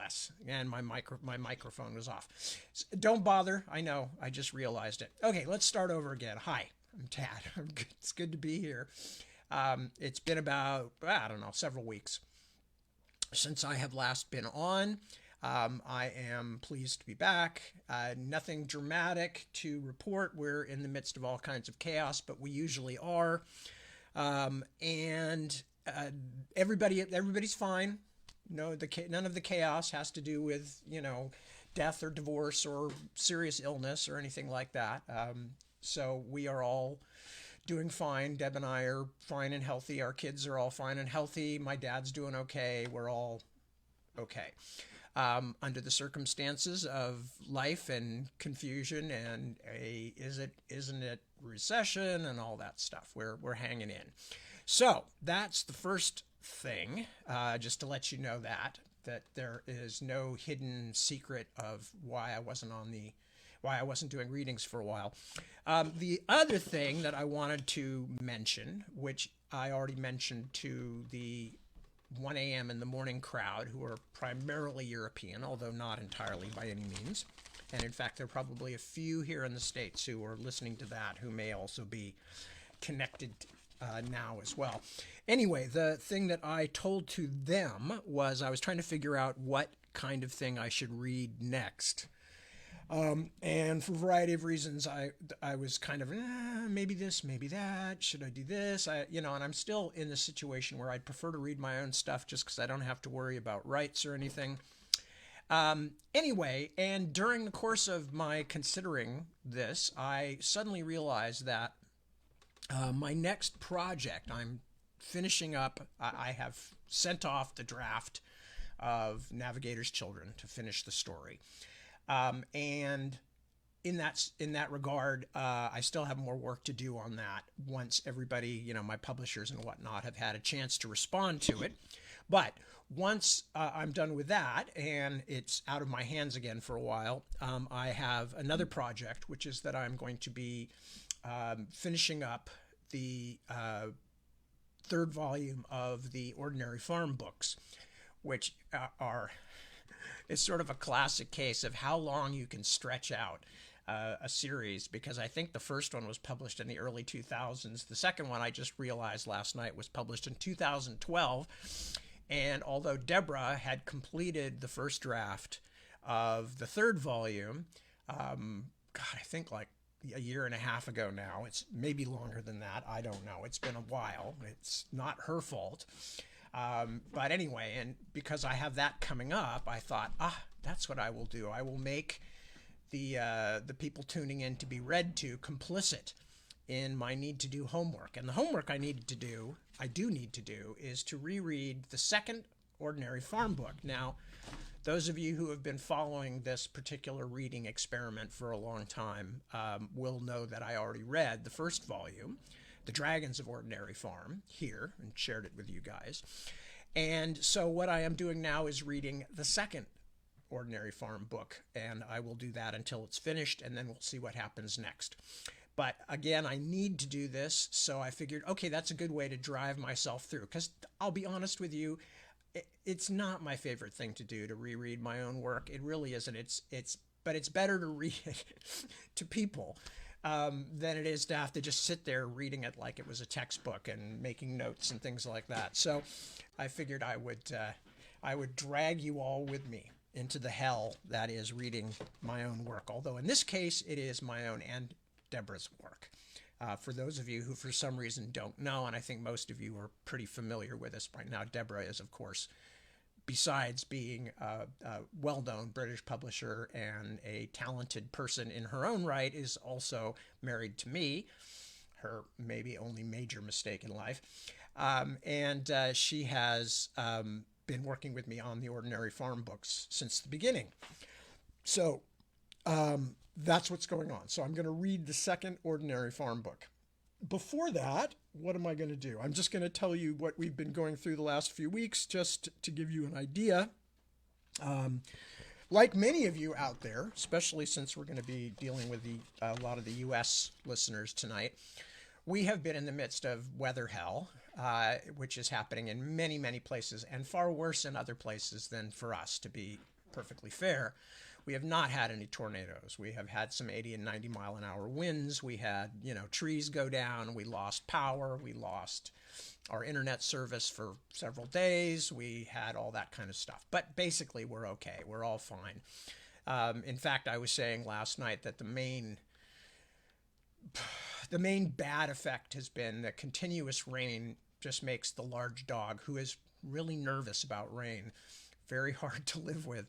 less. And my microphone was off. Don't bother. I know. I just realized it. Okay, let's start over again. Hi, I'm Tad. It's good to be here. It's been about, I don't know, several weeks since I have last been on. I am pleased to be back. Nothing dramatic to report. We're in the midst of all kinds of chaos, but we usually are. And everybody's fine. No, none of the chaos has to do with death or divorce or serious illness or anything like that. So we are all doing fine. Deb and I are fine and healthy. Our kids are all fine and healthy. My dad's doing okay. We're all okay. Under the circumstances of life and confusion and isn't it recession and all that stuff. We're hanging in. So that's the first thing, just to let you know that there is no hidden secret of why I wasn't doing readings for a while. The other thing that I wanted to mention, which I already mentioned to the 1 a.m. in the morning crowd, who are primarily European, although not entirely by any means. And in fact, there are probably a few here in the States who are listening to that who may also be connected now as well. Anyway, the thing that I told to them was I was trying to figure out what kind of thing I should read next. And for a variety of reasons, I was kind of, maybe this, maybe that. Should I do this? And I'm still in the situation where I'd prefer to read my own stuff just because I don't have to worry about rights or anything. Anyway, and during the course of my considering this, I suddenly realized that my next project, I'm finishing up. I have sent off the draft of Navigator's Children to finish the story. And in that regard, I still have more work to do on that once everybody, my publishers and whatnot, have had a chance to respond to it. But once I'm done with that and it's out of my hands again for a while, I have another project, which is that I'm going to be finishing up the third volume of the Ordinary Farm books, which are... It's sort of a classic case of how long you can stretch out a series, because I think the first one was published in the early 2000s. The second one, I just realized last night, was published in 2012. And although Deborah had completed the first draft of the third volume, I think like a year and a half ago now. It's maybe longer than that. I don't know. It's been a while. It's not her fault. But anyway, and because I have that coming up, I thought, that's what I will do. I will make the people tuning in to be read to complicit in my need to do homework. And the homework I need to do, is to reread the second Ordinary Farm book. Now, those of you who have been following this particular reading experiment for a long time will know that I already read the first volume, The Dragons of Ordinary Farm, here, and shared it with you guys. And so what I am doing now is reading the second Ordinary Farm book, and I will do that until it's finished, and then we'll see what happens next. But again, I need to do this, so I figured, okay, that's a good way to drive myself through, because I'll be honest with you, it's not my favorite thing to do, to reread my own work. It really isn't. But it's better to read it to people than it is to have to just sit there reading it like it was a textbook and making notes and things like that. So I figured I would drag you all with me into the hell that is reading my own work. Although in this case, it is my own and Deborah's work. For those of you who for some reason don't know, and I think most of you are pretty familiar with this by now, Deborah is, of course, besides being a well-known British publisher and a talented person in her own right, is also married to me, her maybe only major mistake in life. And she has been working with me on the Ordinary Farm books since the beginning. So that's what's going on. So I'm going to read the second Ordinary Farm book. Before that, what am I going to do? I'm just going to tell you what we've been going through the last few weeks, just to give you an idea. Like many of you out there, especially since we're going to be dealing with a lot of the U.S. listeners tonight, we have been in the midst of weather hell, which is happening in many, many places, and far worse in other places than for us, to be perfectly fair, we have not had any tornadoes. We have had some 80 and 90 mile an hour winds. We had, trees go down. We lost power. We lost our internet service for several days. We had all that kind of stuff. But basically, we're okay. We're all fine. In fact, I was saying last night that the main bad effect has been that continuous rain just makes the large dog, who is really nervous about rain, very hard to live with.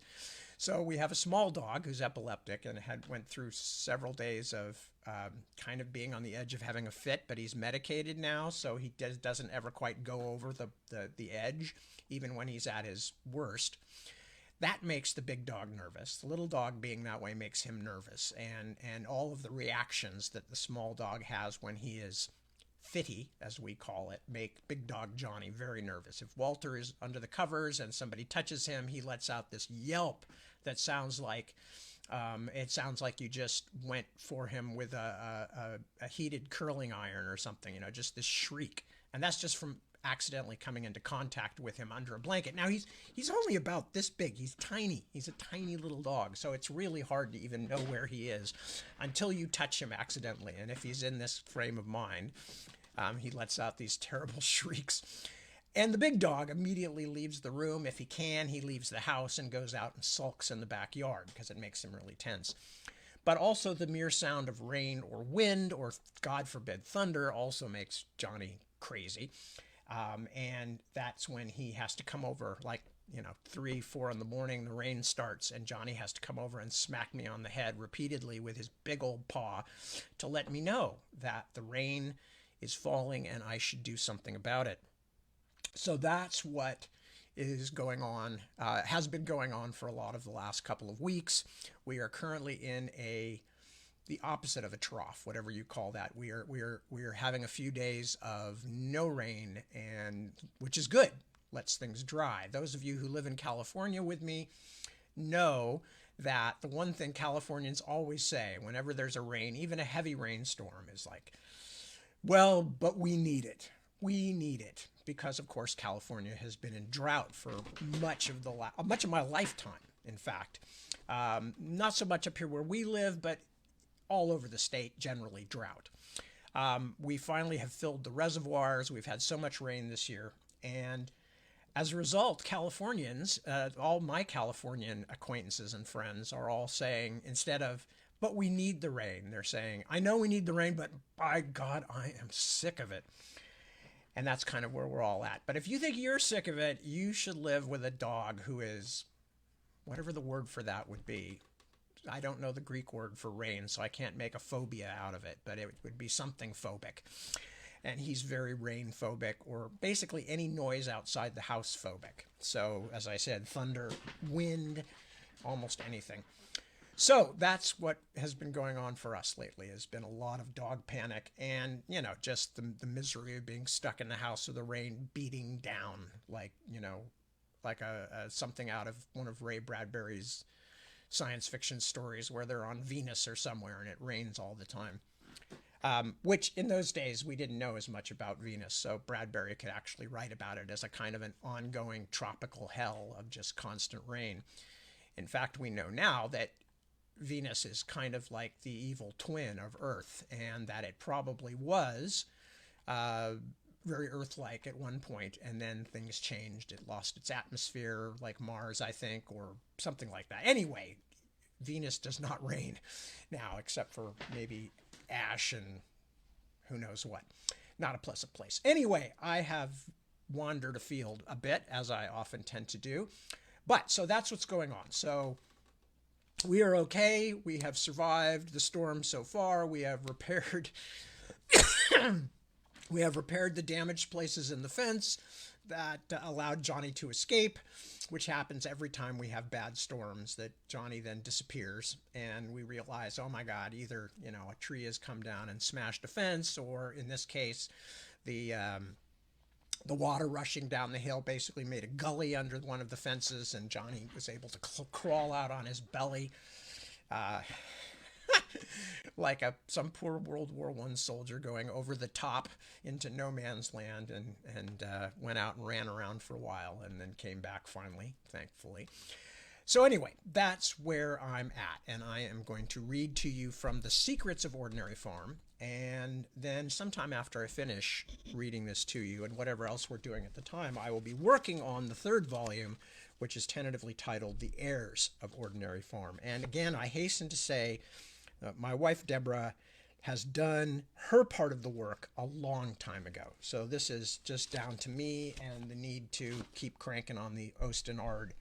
So we have a small dog who's epileptic and went through several days of kind of being on the edge of having a fit, but he's medicated now, so he doesn't ever quite go over the edge, even when he's at his worst. That makes the big dog nervous. The little dog being that way makes him nervous, and all of the reactions that the small dog has when he is fitty, as we call it, make big dog Johnny very nervous. If Walter is under the covers and somebody touches him, he lets out this yelp that sounds like you just went for him with a heated curling iron or something, just this shriek. And that's just from accidentally coming into contact with him under a blanket. Now he's only about this big. He's tiny. He's a tiny little dog. So it's really hard to even know where he is until you touch him accidentally. And if he's in this frame of mind, he lets out these terrible shrieks. And the big dog immediately leaves the room. If he can, he leaves the house and goes out and sulks in the backyard because it makes him really tense. But also the mere sound of rain or wind or, God forbid, thunder also makes Johnny crazy. And that's when he has to come over, 3, 4 in the morning, the rain starts, and Johnny has to come over and smack me on the head repeatedly with his big old paw to let me know that the rain is falling and I should do something about it. So that's what is going on, has been going on for a lot of the last couple of weeks. We are currently in the opposite of a trough, whatever you call that. We are having a few days of no rain, and which is good. Lets things dry. Those of you who live in California with me know that the one thing Californians always say whenever there's a rain, even a heavy rainstorm, is like, well, but we need it. We need it because, of course, California has been in drought for much of my lifetime. In fact, not so much up here where we live, but all over the state, generally drought. We finally have filled the reservoirs. We've had so much rain this year. And as a result, Californians, all my Californian acquaintances and friends are all saying, instead of, but we need the rain, they're saying, I know we need the rain, but by God, I am sick of it. And that's kind of where we're all at. But if you think you're sick of it, you should live with a dog who is, whatever the word for that would be. I don't know the Greek word for rain, so I can't make a phobia out of it, but it would be something phobic. And he's very rain phobic, or basically any noise outside the house phobic. So, as I said, thunder, wind, almost anything. So that's what has been going on for us lately. Has been a lot of dog panic and, just the misery of being stuck in the house with the rain beating down like something out of one of Ray Bradbury's science fiction stories where they're on Venus or somewhere and it rains all the time. Which in those days we didn't know as much about Venus, so Bradbury could actually write about it as a kind of an ongoing tropical hell of just constant rain. In fact, we know now that Venus is kind of like the evil twin of Earth, and that it probably was very Earth-like at one point, and then things changed. It lost its atmosphere, like Mars, I think, or something like that. Anyway, Venus does not rain now, except for maybe ash and who knows what. Not a pleasant place. Anyway, I have wandered afield a bit, as I often tend to do. But, so that's what's going on. So we are okay. We have survived the storm so far. We have repaired the damaged places in the fence that allowed Johnny to escape, which happens every time we have bad storms, that Johnny then disappears and we realize, oh my God, either, a tree has come down and smashed a fence, or in this case, the water rushing down the hill basically made a gully under one of the fences, and Johnny was able to crawl out on his belly like some poor World War I soldier going over the top into no man's land, and went out and ran around for a while and then came back finally, thankfully. So anyway, that's where I'm at, and I am going to read to you from The Secrets of Ordinary Farm, and then sometime after I finish reading this to you and whatever else we're doing at the time, I will be working on the third volume, which is tentatively titled The Heirs of Ordinary Farm. And again, I hasten to say, my wife Deborah has done her part of the work a long time ago. So this is just down to me and the need to keep cranking on the Ostenard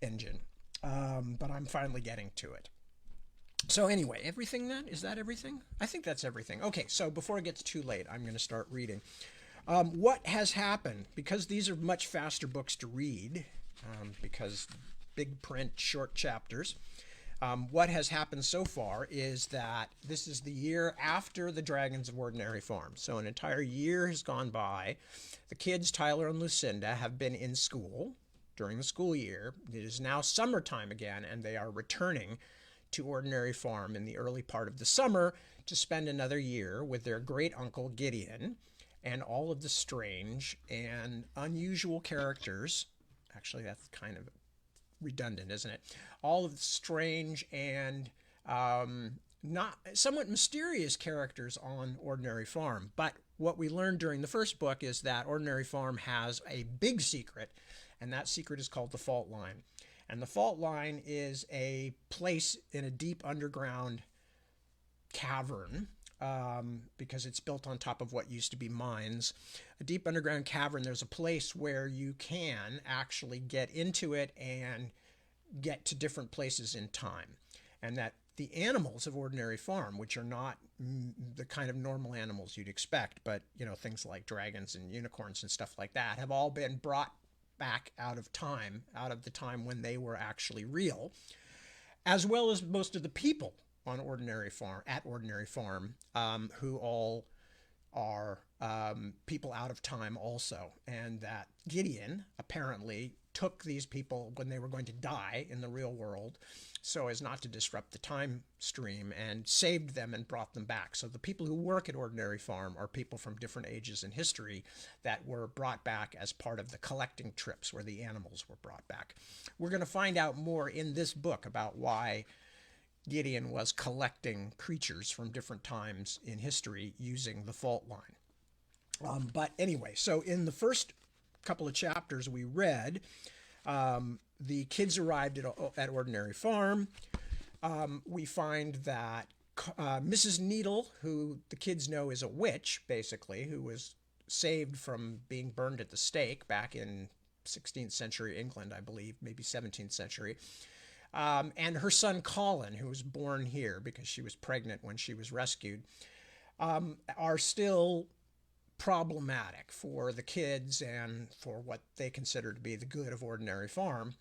engine. But I'm finally getting to it. So anyway, everything then? Is that everything? I think that's everything. Okay, so before it gets too late, I'm going to start reading. What has happened? Because these are much faster books to read, because big print, short chapters. What has happened so far is that this is the year after the Dragons of Ordinary Farm. So an entire year has gone by. The kids, Tyler and Lucinda, have been in school during the school year. It is now summertime again, and they are returning to Ordinary Farm in the early part of the summer to spend another year with their great uncle Gideon and all of the strange and unusual characters. Actually, that's kind of redundant, isn't it? All of the strange and not somewhat mysterious characters on Ordinary Farm. But what we learned during the first book is that Ordinary Farm has a big secret, and that secret is called the Fault Line. And the Fault Line is a place in a deep underground cavern, because it's built on top of what used to be mines. A deep underground cavern, there's a place where you can actually get into it and get to different places in time. And that the animals of Ordinary Farm, which are not the kind of normal animals you'd expect, but things like dragons and unicorns and stuff like that, have all been brought back out of time, out of the time when they were actually real, as well as most of the people on Ordinary Farm, who all are people out of time also. And that Gideon apparently took these people when they were going to die in the real world so as not to disrupt the time stream, and saved them and brought them back. So the people who work at Ordinary Farm are people from different ages in history that were brought back as part of the collecting trips where the animals were brought back. We're going to find out more in this book about why Gideon was collecting creatures from different times in history using the Fault Line. But anyway, so in the first couple of chapters we read, the kids arrived at Ordinary Farm. We find that Mrs. Needle, who the kids know is a witch, basically, who was saved from being burned at the stake back in 16th century England, I believe, maybe 17th century, and her son Colin, who was born here because she was pregnant when she was rescued, are still problematic for the kids and for what they consider to be the good of Ordinary Farm.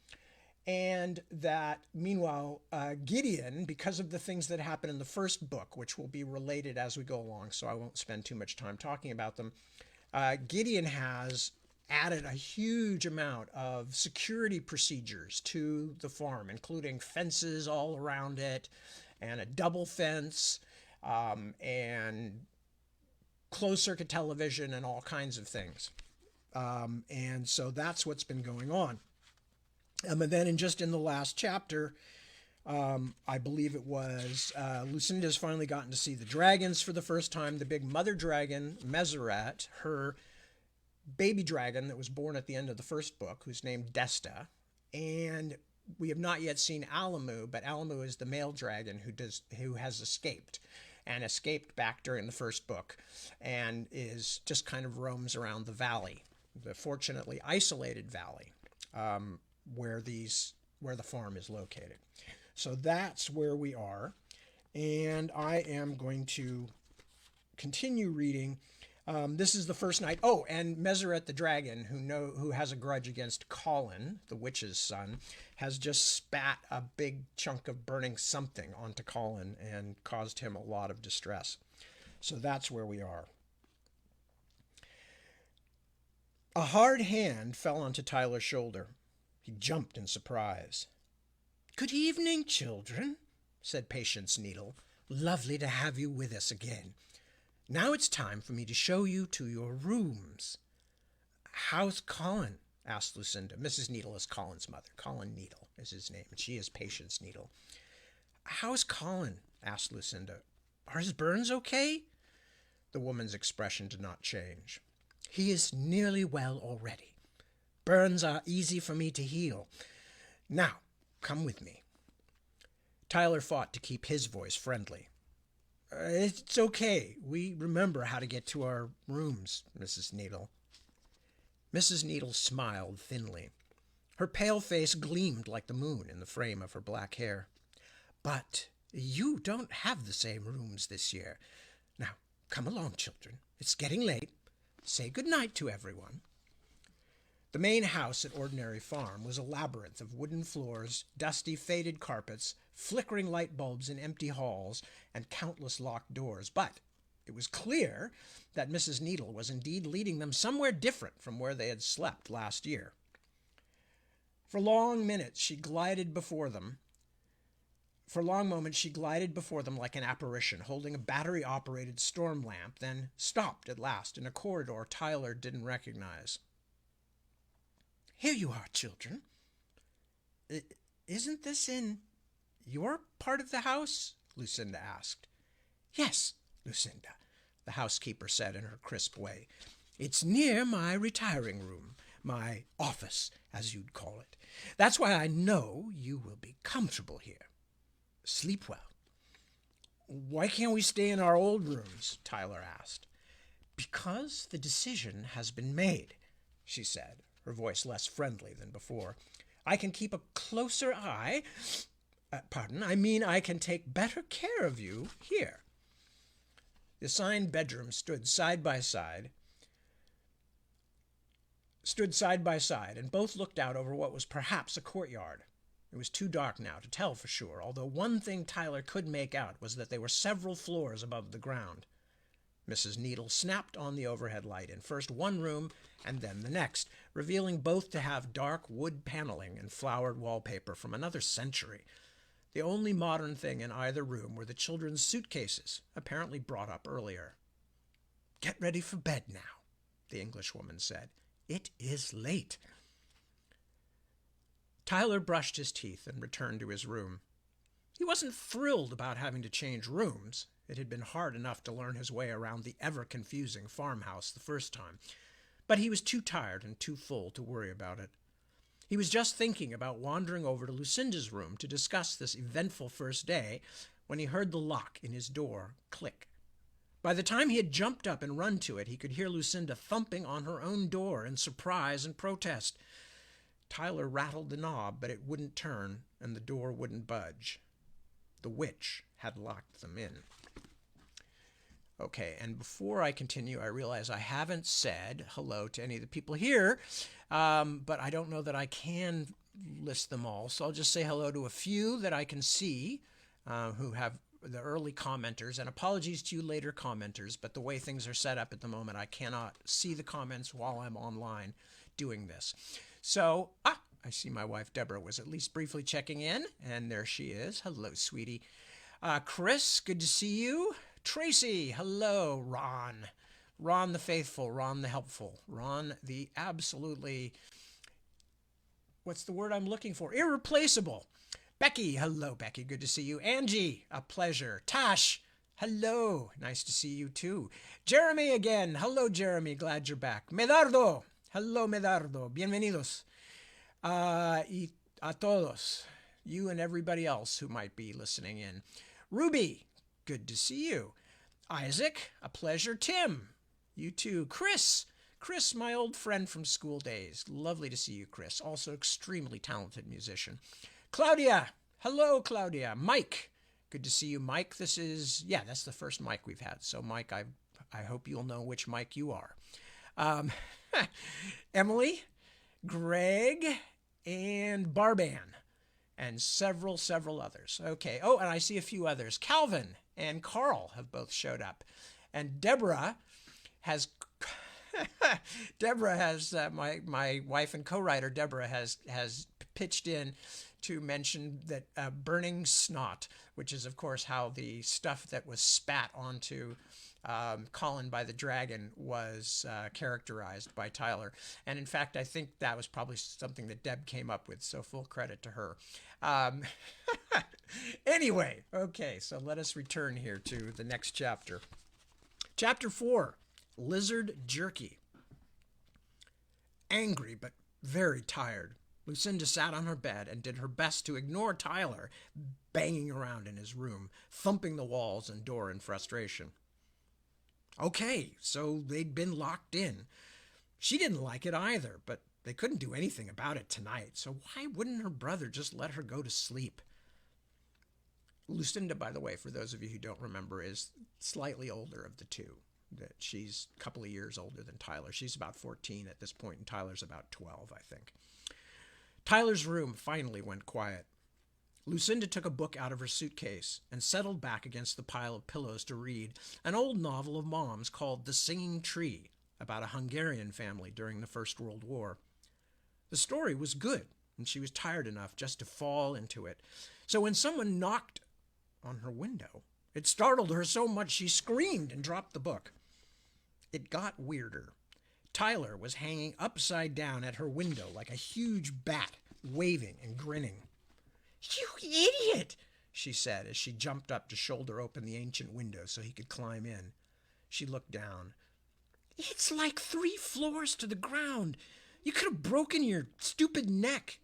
And that, meanwhile, Gideon, because of the things that happen in the first book, which will be related as we go along, so I won't spend too much time talking about them, Gideon has added a huge amount of security procedures to the farm, including fences all around it, and a double fence, and closed circuit television, and all kinds of things. And so that's what's been going on. And then in the last chapter, I believe it was, Lucinda's finally gotten to see the dragons for the first time. The big mother dragon, Meseret, her baby dragon that was born at the end of the first book, who's named Desta. And we have not yet seen Alamu, but Alamu is the male dragon who has escaped back during the first book, and is just kind of roams around the valley, the fortunately isolated valley, where the farm is located. So that's where we are, and I am going to continue reading. This is the first night. Oh, and Meseret the dragon, who has a grudge against Colin, the witch's son, has just spat a big chunk of burning something onto Colin and caused him a lot of distress. So that's where we are. A hard hand fell onto Tyler's shoulder. He jumped in surprise. "Good evening, children," said Patience Needle. "Lovely to have you with us again. Now it's time for me to show you to your rooms." "How's Colin?" asked Lucinda. Mrs. Needle is Colin's mother. Colin Needle is his name, and she is Patience Needle. How's Colin? Asked Lucinda. Are his burns okay? The woman's expression did not change. He is nearly well already. Burns are easy for me to heal. Now, come with me. Tyler fought to keep his voice friendly. It's okay. We remember how to get to our rooms, Mrs. Needle. Mrs. Needle smiled thinly. Her pale face gleamed like the moon in the frame of her black hair. But you don't have the same rooms this year. Now, come along, children. It's getting late. Say good night to everyone. The main house at Ordinary Farm was a labyrinth of wooden floors, dusty, faded carpets, flickering light bulbs in empty halls, and countless locked doors. But it was clear that Mrs. Needle was indeed leading them somewhere different from where they had slept last year. For long moments she glided before them like an apparition, holding a battery-operated storm lamp, then stopped at last in a corridor Tyler didn't recognize. Here you are, children. Isn't this in your part of the house? Lucinda asked. Yes, Lucinda, the housekeeper said in her crisp way. It's near my retiring room, my office, as you'd call it. That's why I know you will be comfortable here. Sleep well. Why can't we stay in our old rooms? Tyler asked. Because the decision has been made, she said, her voice less friendly than before. I can keep a closer eye. I can take better care of you here. The assigned bedrooms stood side by side, and both looked out over what was perhaps a courtyard. It was too dark now to tell for sure, although one thing Tyler could make out was that they were several floors above the ground. Mrs. Needle snapped on the overhead light in first one room and then the next, revealing both to have dark wood paneling and flowered wallpaper from another century. The only modern thing in either room were the children's suitcases, apparently brought up earlier. Get ready for bed now, the Englishwoman said. It is late. Tyler brushed his teeth and returned to his room. He wasn't thrilled about having to change rooms. It had been hard enough to learn his way around the ever-confusing farmhouse the first time, but he was too tired and too full to worry about it. He was just thinking about wandering over to Lucinda's room to discuss this eventful first day when he heard the lock in his door click. By the time he had jumped up and run to it, he could hear Lucinda thumping on her own door in surprise and protest. Tyler rattled the knob, but it wouldn't turn, and the door wouldn't budge. The witch had locked them in. Okay, and before I continue, I realize I haven't said hello to any of the people here, but I don't know that I can list them all, so I'll just say hello to a few that I can see who have the early commenters, and apologies to you later commenters, but the way things are set up at the moment, I cannot see the comments while I'm online doing this. So, I see my wife Deborah was at least briefly checking in, and there she is. Hello, sweetie. Chris, good to see you. Tracy, hello. Ron the faithful, Ron the helpful, Ron the absolutely, what's the word I'm looking for? Irreplaceable. Becky, hello, Becky, good to see you. Angie, a pleasure. Tash, hello, nice to see you too. Jeremy again, hello, Jeremy, glad you're back. Medardo, hello, Medardo, bienvenidos. Y a todos, you and everybody else who might be listening in. Ruby, good to see you. Isaac, a pleasure. Tim, you too. Chris, my old friend from school days. Lovely to see you, Chris. Also extremely talented musician. Claudia, hello, Claudia. Mike, good to see you, Mike. That's the first Mike we've had. So, Mike, I hope you'll know which Mike you are. Emily, Greg, and Barban, and several others. Okay. Oh, and I see a few others. Calvin and Carl have both showed up, and Deborah has my wife and co-writer Deborah has pitched in to mention that burning snot, which is, of course, how the stuff that was spat onto Colin by the dragon was characterized by Tyler. And in fact, I think that was probably something that Deb came up with, so full credit to her. Um, anyway, okay, so let us return here to the next chapter. Chapter 4, Lizard Jerky. Angry but very tired, Lucinda sat on her bed and did her best to ignore Tyler banging around in his room, thumping the walls and door in frustration. Okay, so they'd been locked in. She didn't like it either, but they couldn't do anything about it tonight, so why wouldn't her brother just let her go to sleep? Lucinda, by the way, for those of you who don't remember, is slightly older of the two. That she's a couple of years older than Tyler. She's about 14 at this point, and Tyler's about 12, I think. Tyler's room finally went quiet. Lucinda took a book out of her suitcase and settled back against the pile of pillows to read an old novel of Mom's called The Singing Tree, about a Hungarian family during the First World War. The story was good, and she was tired enough just to fall into it. So when someone knocked on her window, it startled her so much she screamed and dropped the book. It got weirder. Tyler was hanging upside down at her window like a huge bat, waving and grinning. "You idiot!" she said as she jumped up to shoulder open the ancient window so he could climb in. She looked down. "It's like 3 floors to the ground. You could have broken your stupid neck."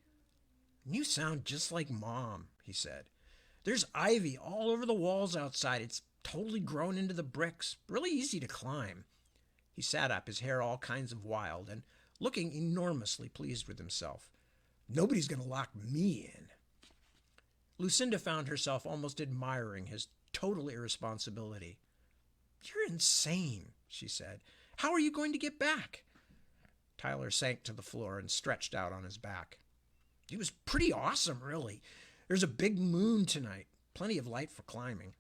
"You sound just like Mom," he said. "There's ivy all over the walls outside. It's totally grown into the bricks. Really easy to climb." He sat up, his hair all kinds of wild, and looking enormously pleased with himself. "Nobody's going to lock me in." Lucinda found herself almost admiring his total irresponsibility. "You're insane," she said. "How are you going to get back?" Tyler sank to the floor and stretched out on his back. "It was pretty awesome, really. There's a big moon tonight, plenty of light for climbing.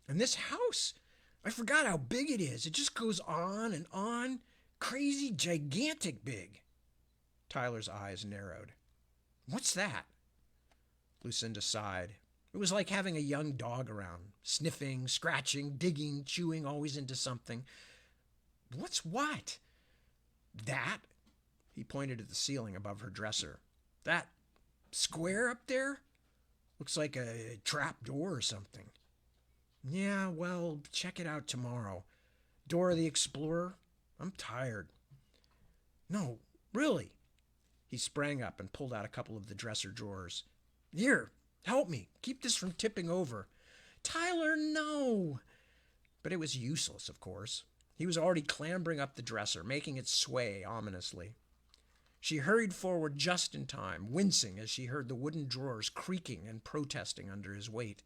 And this house, I forgot how big it is. It just goes on and on. Crazy, gigantic big." Tyler's eyes narrowed. "What's that?" Lucinda sighed. It was like having a young dog around, sniffing, scratching, digging, chewing always into something. "What's what?" "That?" He pointed at the ceiling above her dresser. "That square up there? Looks like a trap door or something." "Yeah, well, check it out tomorrow. Dora the Explorer? I'm tired." "No, really." He sprang up and pulled out a couple of the dresser drawers. "Here, help me. Keep this from tipping over." "Tyler, no." But it was useless, of course. He was already clambering up the dresser, making it sway ominously. She hurried forward just in time, wincing as she heard the wooden drawers creaking and protesting under his weight.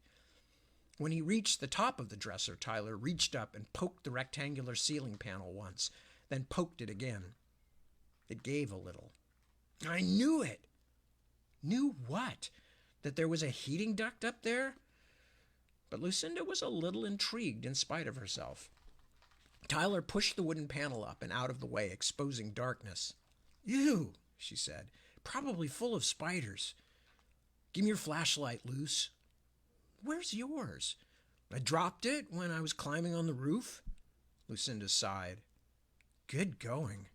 When he reached the top of the dresser, Tyler reached up and poked the rectangular ceiling panel once, then poked it again. It gave a little. "I knew it." "Knew what? That there was a heating duct up there?" But Lucinda was a little intrigued in spite of herself. Tyler pushed the wooden panel up and out of the way, exposing darkness. "Ew," she said. "Probably full of spiders. Give me your flashlight, Luce." "Where's yours?" "I dropped it when I was climbing on the roof." Lucinda sighed. "Good going."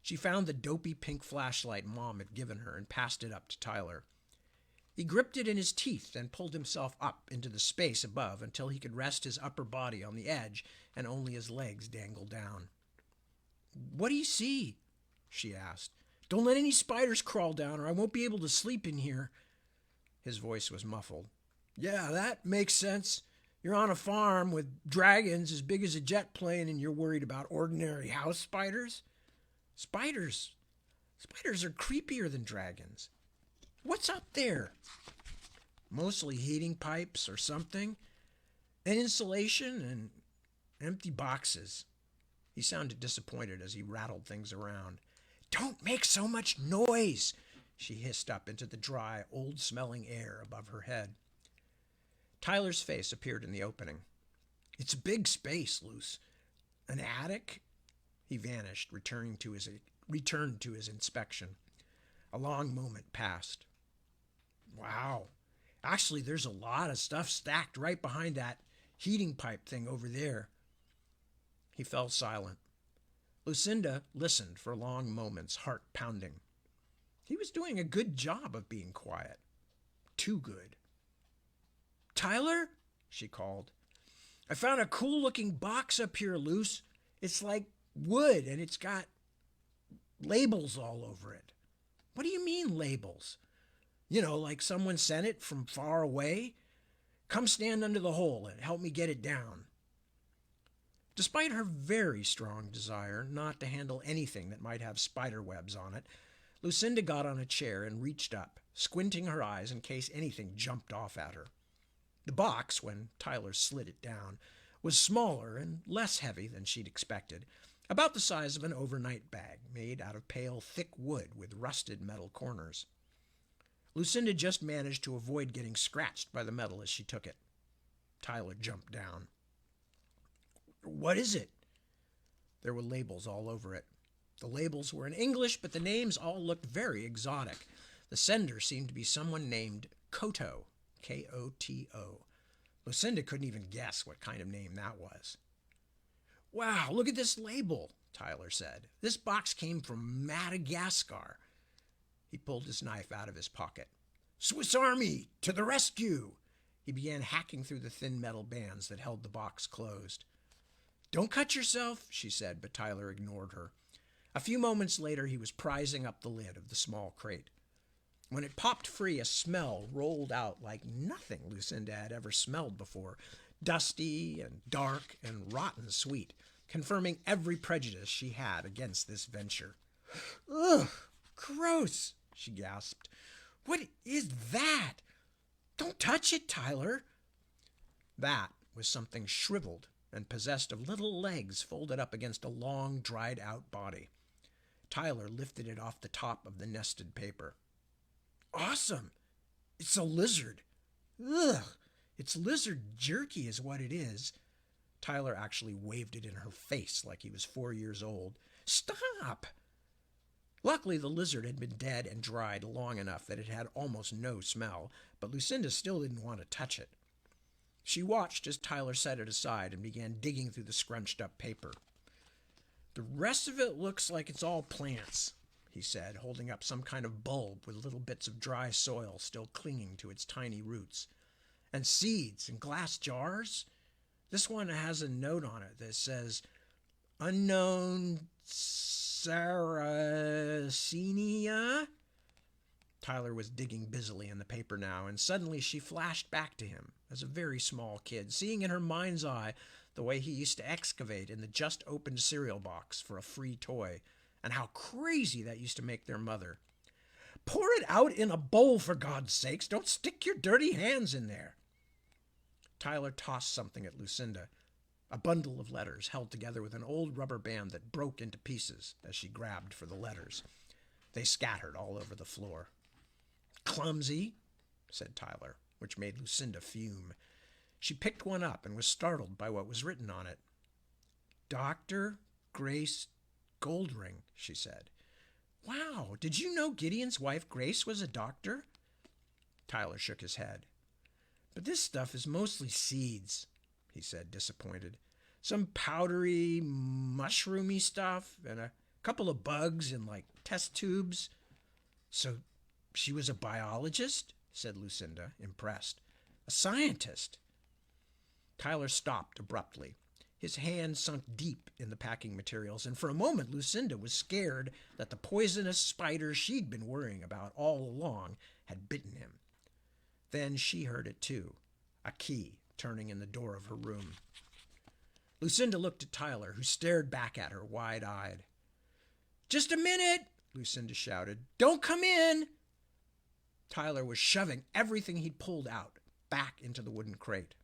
She found the dopey pink flashlight Mom had given her and passed it up to Tyler. He gripped it in his teeth and pulled himself up into the space above until he could rest his upper body on the edge and only his legs dangled down. "What do you see?" she asked. "Don't let any spiders crawl down or I won't be able to sleep in here." His voice was muffled. "Yeah, that makes sense. You're on a farm with dragons as big as a jet plane and you're worried about ordinary house spiders?" Spiders are creepier than dragons." "What's up there?" "Mostly heating pipes or something. And insulation and empty boxes." He sounded disappointed as he rattled things around. "Don't make so much noise," she hissed up into the dry, old-smelling air above her head. Tyler's face appeared in the opening. "It's a big space, Luce. An attic?" He vanished, returned to his inspection. A long moment passed. Wow. Actually, there's a lot of stuff stacked right behind that heating pipe thing over there. He fell silent. Lucinda listened for long moments, heart pounding. He was doing a good job of being quiet. Too good. Tyler? She called. I found a cool looking box up here, Luce. It's like wood and it's got labels all over it. What do you mean, labels? You know, like someone sent it from far away? Come stand under the hole and help me get it down. Despite her very strong desire not to handle anything that might have spider webs on it, Lucinda got on a chair and reached up, squinting her eyes in case anything jumped off at her. The box, when Tyler slid it down, was smaller and less heavy than she'd expected, about the size of an overnight bag made out of pale, thick wood with rusted metal corners. Lucinda just managed to avoid getting scratched by the metal as she took it. Tyler jumped down. What is it? There were labels all over it. The labels were in English, but the names all looked very exotic. The sender seemed to be someone named Koto, Koto. Lucinda couldn't even guess what kind of name that was. Wow, look at this label, Tyler said. This box came from Madagascar. He pulled his knife out of his pocket. Swiss Army, to the rescue! He began hacking through the thin metal bands that held the box closed. Don't cut yourself, she said, but Tyler ignored her. A few moments later, he was prizing up the lid of the small crate. When it popped free, a smell rolled out like nothing Lucinda had ever smelled before, dusty and dark and rotten sweet, confirming every prejudice she had against this venture. Ugh, gross, she gasped. What is that? Don't touch it, Tyler. That was something shriveled and possessed of little legs folded up against a long, dried-out body. Tyler lifted it off the top of the nested paper. Awesome! It's a lizard. Ugh! It's lizard jerky is what it is. Tyler actually waved it in her face like he was 4 years old. Stop! Luckily, the lizard had been dead and dried long enough that it had almost no smell, but Lucinda still didn't want to touch it. She watched as Tyler set it aside and began digging through the scrunched-up paper. The rest of it looks like it's all plants, he said, holding up some kind of bulb with little bits of dry soil still clinging to its tiny roots. And seeds in glass jars? This one has a note on it that says, Unknown Sarracenia? Tyler was digging busily in the paper now, and suddenly she flashed back to him as a very small kid, seeing in her mind's eye the way he used to excavate in the just-opened cereal box for a free toy, and how crazy that used to make their mother. Pour it out in a bowl, for God's sakes. Don't stick your dirty hands in there. Tyler tossed something at Lucinda, a bundle of letters held together with an old rubber band that broke into pieces as she grabbed for the letters. They scattered all over the floor. Clumsy, said Tyler, which made Lucinda fume. She picked one up and was startled by what was written on it. Dr. Grace Goldring, she said. Wow, did you know Gideon's wife Grace was a doctor? Tyler shook his head. But this stuff is mostly seeds, he said, disappointed. Some powdery, mushroomy stuff and a couple of bugs in, like, test tubes. So she was a biologist? Said Lucinda, impressed. A scientist. Tyler stopped abruptly. His hand sunk deep in the packing materials, and for a moment Lucinda was scared that the poisonous spider she'd been worrying about all along had bitten him. Then she heard it too, a key turning in the door of her room. Lucinda looked at Tyler, who stared back at her wide-eyed. Just a minute, Lucinda shouted. Don't come in. Tyler was shoving everything he'd pulled out back into the wooden crate.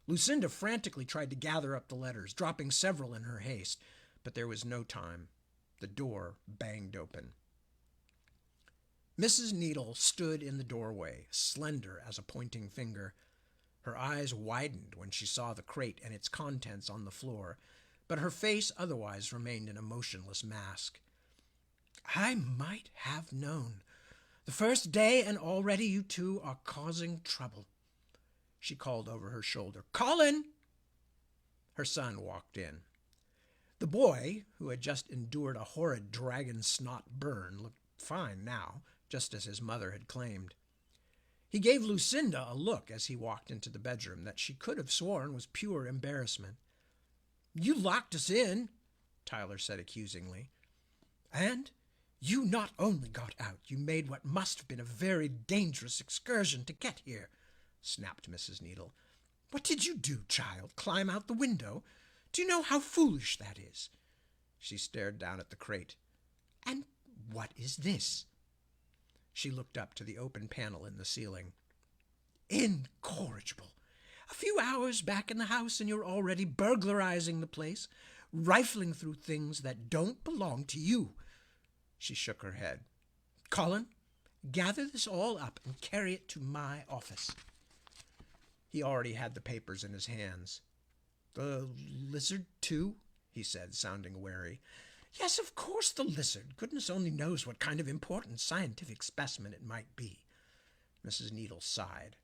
Lucinda frantically tried to gather up the letters, dropping several in her haste, but there was no time. The door banged open. Mrs. Needle stood in the doorway, slender as a pointing finger. Her eyes widened when she saw the crate and its contents on the floor, but her face otherwise remained in a motionless mask. I might have known. The first day, and already you two are causing trouble." She called over her shoulder, "Colin!" Her son walked in. The boy, who had just endured a horrid dragon snot burn, looked fine now, just as his mother had claimed. He gave Lucinda a look as he walked into the bedroom that she could have sworn was pure embarrassment. "You locked us in," Tyler said accusingly. "And you not only got out, you made what must have been a very dangerous excursion to get here," snapped Mrs. Needle. "What did you do, child? Climb out the window? Do you know how foolish that is?" She stared down at the crate. "And what is this?" She looked up to the open panel in the ceiling. "Incorrigible! A few hours back in the house and you're already burglarizing the place, rifling through things that don't belong to you." She shook her head. "Colin, gather this all up and carry it to my office." He already had the papers in his hands. "The lizard, too?" he said, sounding wary. "Yes, of course the lizard. Goodness only knows what kind of important scientific specimen it might be." Mrs. Needle sighed.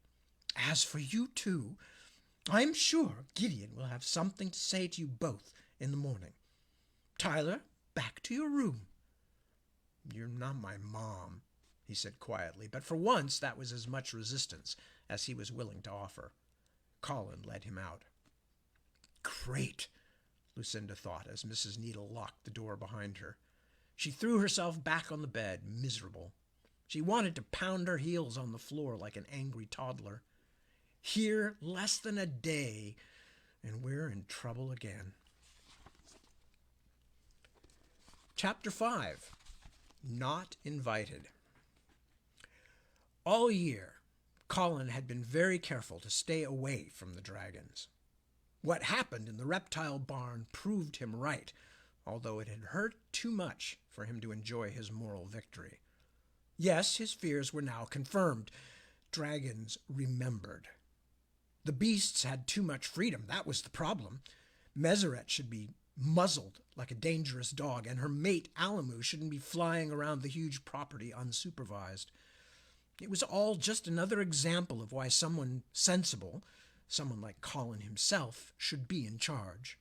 "As for you two, I'm sure Gideon will have something to say to you both in the morning. Tyler, back to your room." "You're not my mom," he said quietly, but for once that was as much resistance as he was willing to offer. Colin led him out. "Great," Lucinda thought as Mrs. Needle locked the door behind her. She threw herself back on the bed, miserable. She wanted to pound her heels on the floor like an angry toddler. Here less than a day, and we're in trouble again. Chapter 5. Not Invited. All year, Colin had been very careful to stay away from the dragons. What happened in the reptile barn proved him right, although it had hurt too much for him to enjoy his moral victory. Yes, his fears were now confirmed. Dragons remembered. The beasts had too much freedom. That was the problem. Meseret should be muzzled like a dangerous dog, and her mate, Alamu, shouldn't be flying around the huge property unsupervised. It was all just another example of why someone sensible, someone like Colin himself, should be in charge.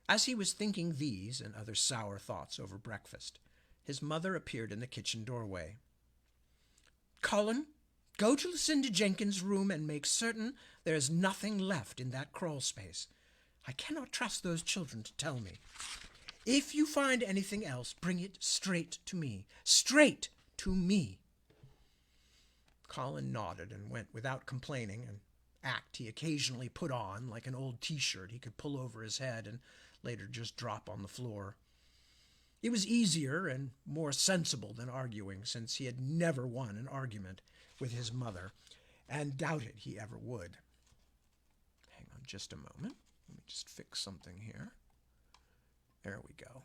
As he was thinking these and other sour thoughts over breakfast, his mother appeared in the kitchen doorway. "Colin, go to Lucinda Jenkins' room and make certain there is nothing left in that crawl space. I cannot trust those children to tell me. If you find anything else, bring it straight to me. Straight to me." Colin nodded and went without complaining, an act he occasionally put on, like an old T-shirt he could pull over his head and later just drop on the floor. It was easier and more sensible than arguing, since he had never won an argument with his mother, and doubted he ever would. Hang on just a moment. Let me just fix something here. There we go.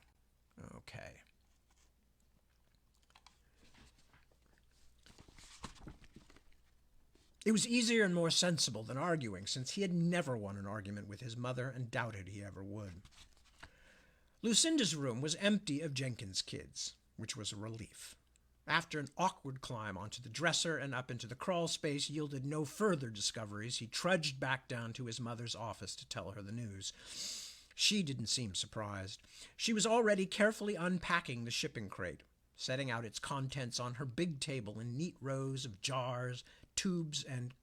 Okay. It was easier and more sensible than arguing, since he had never won an argument with his mother and doubted he ever would. Lucinda's room was empty of Jenkins' kids, which was a relief. After an awkward climb onto the dresser and up into the crawl space yielded no further discoveries, he trudged back down to his mother's office to tell her the news. She didn't seem surprised. She was already carefully unpacking the shipping crate, setting out its contents on her big table in neat rows of jars, tubes, and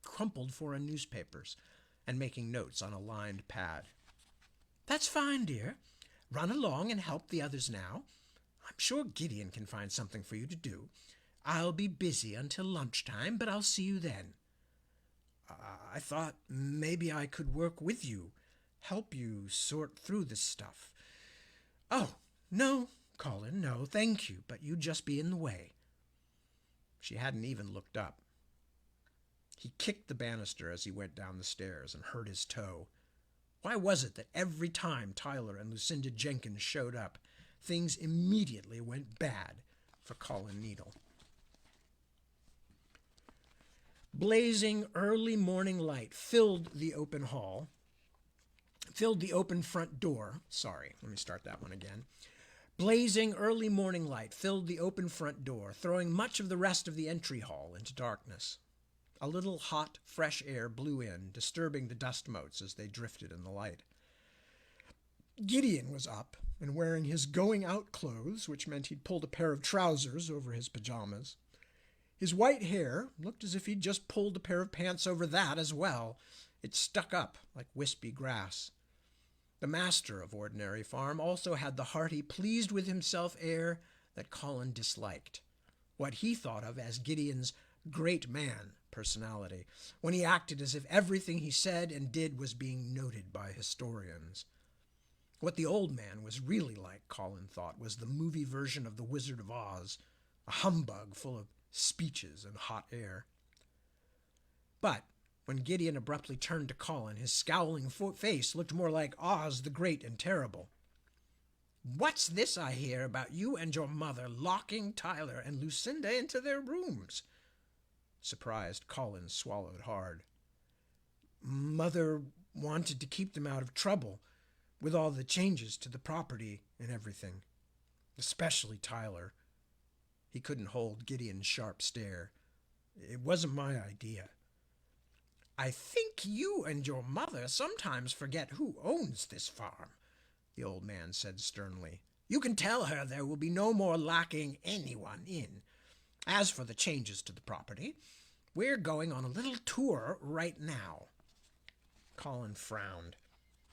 crumpled foreign newspapers, and making notes on a lined pad. "That's fine, dear. Run along and help the others now. I'm sure Gideon can find something for you to do. I'll be busy until lunchtime, but I'll see you then." "I thought maybe I could work with you, help you sort through this stuff." "Oh, no, Colin, no, thank you, but you'd just be in the way." She hadn't even looked up. He kicked the banister as he went down the stairs and hurt his toe. Why was it that every time Tyler and Lucinda Jenkins showed up, things immediately went bad for Colin Needle? Blazing early morning light filled the open front door. Let me start that one again. Blazing early morning light filled the open front door, throwing much of the rest of the entry hall into darkness. A little hot, fresh air blew in, disturbing the dust motes as they drifted in the light. Gideon was up and wearing his going-out clothes, which meant he'd pulled a pair of trousers over his pajamas. His white hair looked as if he'd just pulled a pair of pants over that as well. It stuck up like wispy grass. The master of Ordinary Farm also had the hearty, pleased-with-himself air that Colin disliked, what he thought of as Gideon's great man personality, when he acted as if everything he said and did was being noted by historians. What the old man was really like, Colin thought, was the movie version of The Wizard of Oz, a humbug full of speeches and hot air. But when Gideon abruptly turned to Colin, his scowling face looked more like Oz the Great and Terrible. "What's this I hear about you and your mother locking Tyler and Lucinda into their rooms?" Surprised, Colin swallowed hard. "Mother wanted to keep them out of trouble, with all the changes to the property and everything. Especially Tyler." He couldn't hold Gideon's sharp stare. "It wasn't my idea." "I think you and your mother sometimes forget who owns this farm," the old man said sternly. "You can tell her there will be no more locking anyone in. As for the changes to the property, we're going on a little tour right now." Colin frowned.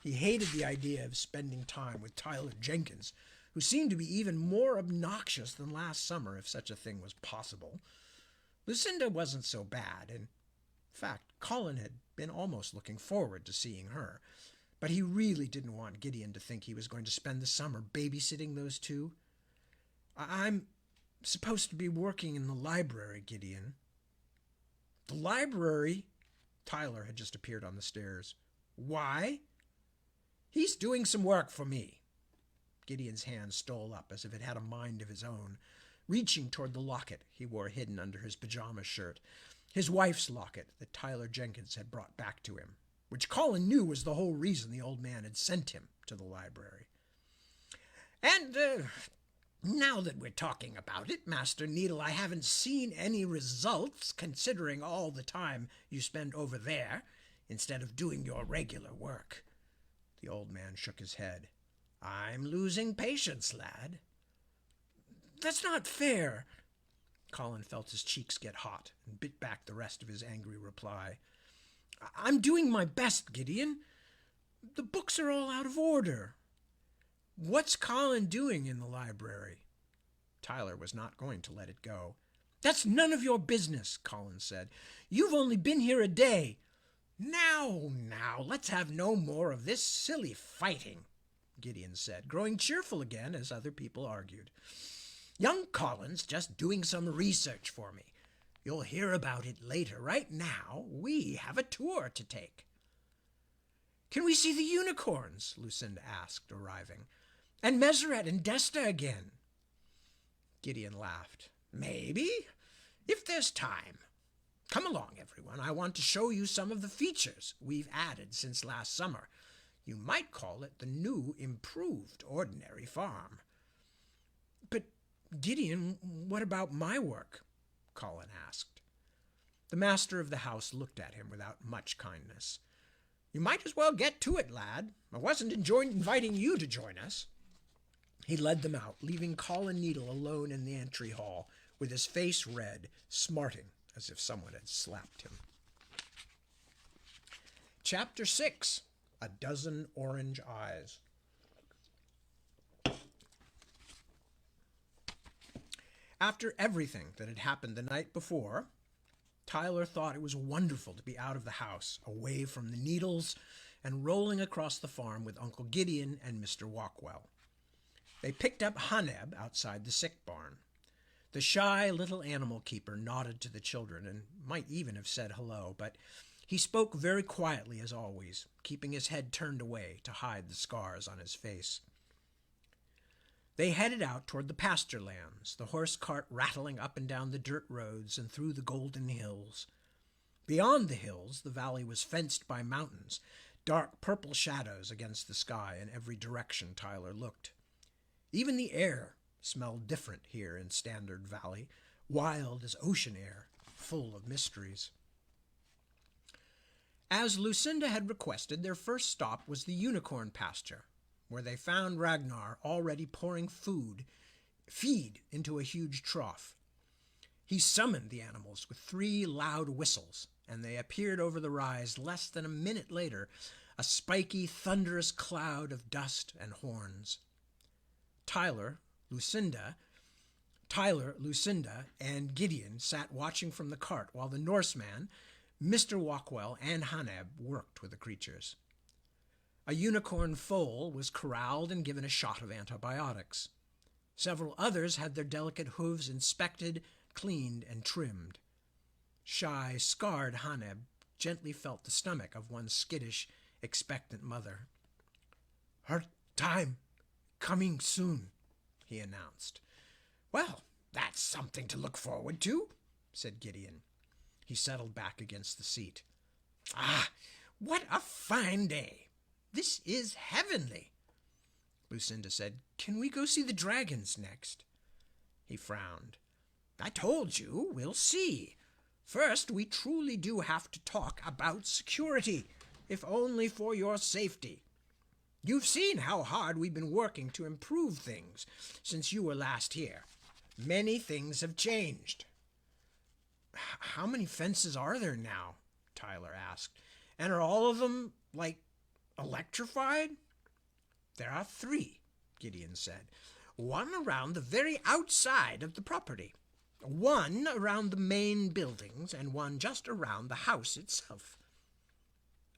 He hated the idea of spending time with Tyler Jenkins, who seemed to be even more obnoxious than last summer, if such a thing was possible. Lucinda wasn't so bad, and in fact, Colin had been almost looking forward to seeing her. But he really didn't want Gideon to think he was going to spend the summer babysitting those two. "I'm supposed to be working in the library, Gideon." "The library?" Tyler had just appeared on the stairs. "Why?" "He's doing some work for me." Gideon's hand stole up as if it had a mind of his own, reaching toward the locket he wore hidden under his pajama shirt, his wife's locket that Tyler Jenkins had brought back to him, which Colin knew was the whole reason the old man had sent him to the library. "And now that we're talking about it, Master Needle, I haven't seen any results, considering all the time you spend over there instead of doing your regular work." The old man shook his head. "I'm losing patience, lad." "That's not fair." Colin felt his cheeks get hot and bit back the rest of his angry reply. "I'm doing my best, Gideon. The books are all out of order." "What's Colin doing in the library?" Tyler was not going to let it go. "That's none of your business," Colin said. "You've only been here a day." Now, let's have no more of this silly fighting," Gideon said, growing cheerful again as other people argued. "Young Colin's just doing some research for me. You'll hear about it later. Right now, we have a tour to take." "Can we see the unicorns?" Lucinda asked, arriving. "And Meseret and Desta again?" Gideon laughed. "Maybe, if there's time. Come along, everyone. I want to show you some of the features we've added since last summer. You might call it the new, improved Ordinary Farm." "But, Gideon, what about my work?" Colin asked. The master of the house looked at him without much kindness. "You might as well get to it, lad. I wasn't inviting you to join us." He led them out, leaving Colin Needle alone in the entry hall, with his face red, smarting as if someone had slapped him. Chapter 6. A Dozen Orange Eyes. After everything that had happened the night before, Tyler thought it was wonderful to be out of the house, away from the Needles, and rolling across the farm with Uncle Gideon and Mr. Walkwell. They picked up Haneb outside the sick barn. The shy little animal keeper nodded to the children and might even have said hello, but he spoke very quietly as always, keeping his head turned away to hide the scars on his face. They headed out toward the pasture lands, the horse cart rattling up and down the dirt roads and through the golden hills. Beyond the hills, the valley was fenced by mountains, dark purple shadows against the sky in every direction Tyler looked. Even the air smelled different here in Standard Valley, wild as ocean air, full of mysteries. As Lucinda had requested, their first stop was the unicorn pasture, where they found Ragnar already pouring feed into a huge trough. He summoned the animals with 3 loud whistles, and they appeared over the rise less than a minute later, a spiky, thunderous cloud of dust and horns. Tyler, Lucinda, and Gideon sat watching from the cart while the Norseman, Mr. Walkwell, and Haneb worked with the creatures. A unicorn foal was corralled and given a shot of antibiotics. Several others had their delicate hooves inspected, cleaned, and trimmed. Shy, scarred Haneb gently felt the stomach of one skittish, expectant mother. "Her time coming soon," he announced. "Well, that's something to look forward to," said Gideon. He settled back against the seat. "Ah, what a fine day! This is heavenly." Lucinda said, "Can we go see the dragons next?" He frowned. "I told you, we'll see. First, we truly do have to talk about security, if only for your safety. You've seen how hard we've been working to improve things since you were last here. Many things have changed." "How many fences are there now?" Tyler asked. "And are all of them, electrified?" "There are 3, Gideon said. "One around the very outside of the property, one around the main buildings, and one just around the house itself."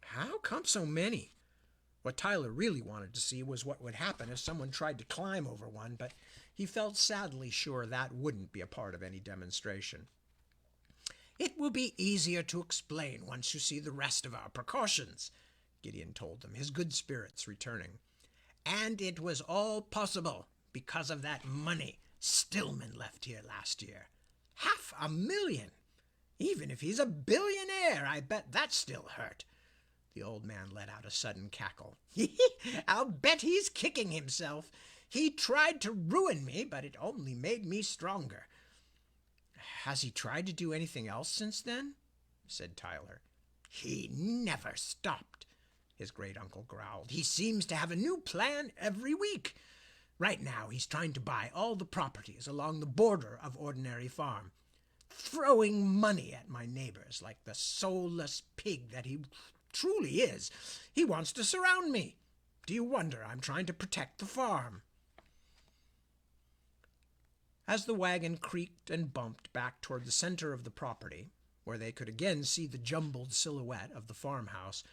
"How come so many?" What Tyler really wanted to see was what would happen if someone tried to climb over one, but he felt sadly sure that wouldn't be a part of any demonstration. "It will be easier to explain once you see the rest of our precautions," Gideon told them, his good spirits returning. "And it was all possible because of that money Stillman left here last year. $500,000! Even if he's a billionaire, I bet that still hurt." The old man let out a sudden cackle. "I'll bet he's kicking himself. He tried to ruin me, but it only made me stronger." "Has he tried to do anything else since then?" said Tyler. "He never stopped," his great-uncle growled. "He seems to have a new plan every week. Right now he's trying to buy all the properties along the border of Ordinary Farm, throwing money at my neighbors like the soulless pig that he truly is. He wants to surround me. Do you wonder I'm trying to protect the farm?" As the wagon creaked and bumped back toward the center of the property, where they could again see the jumbled silhouette of the farmhouse,